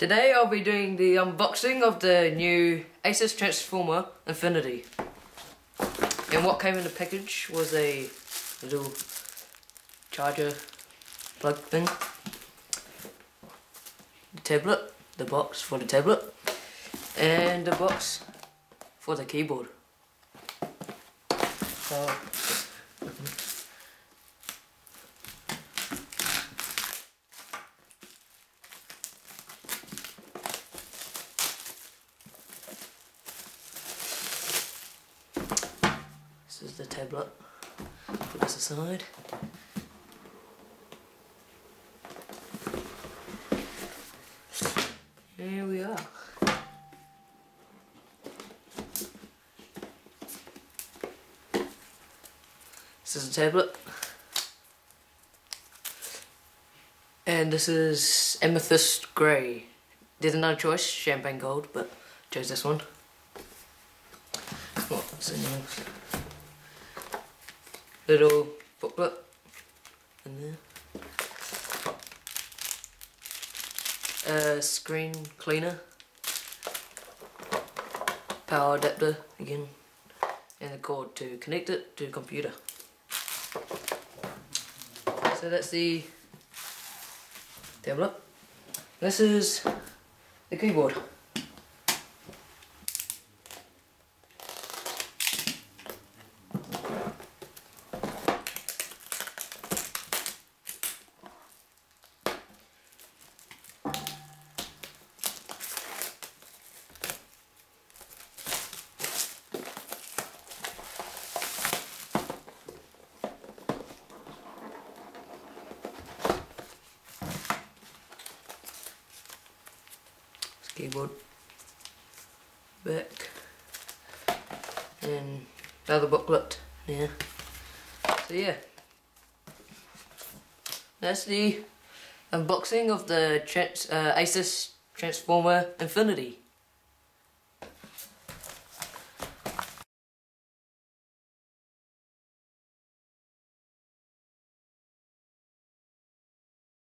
Today I'll be doing the unboxing of the new Asus transformer Infinity. And what came in the package was a little charger plug thing, the tablet, the box for the tablet, and the box for the keyboard. So, this is the tablet. Put this aside. Here we are. This is a tablet. And this is amethyst grey. There's another choice, champagne gold, but I chose this one. What's in this? Little booklet in there. Screen cleaner. Power adapter again. And a cord to connect it to the computer. So that's the tablet. This is the keyboard. Keyboard back and another booklet there. So yeah, that's the unboxing of the Asus Transformer Infinity.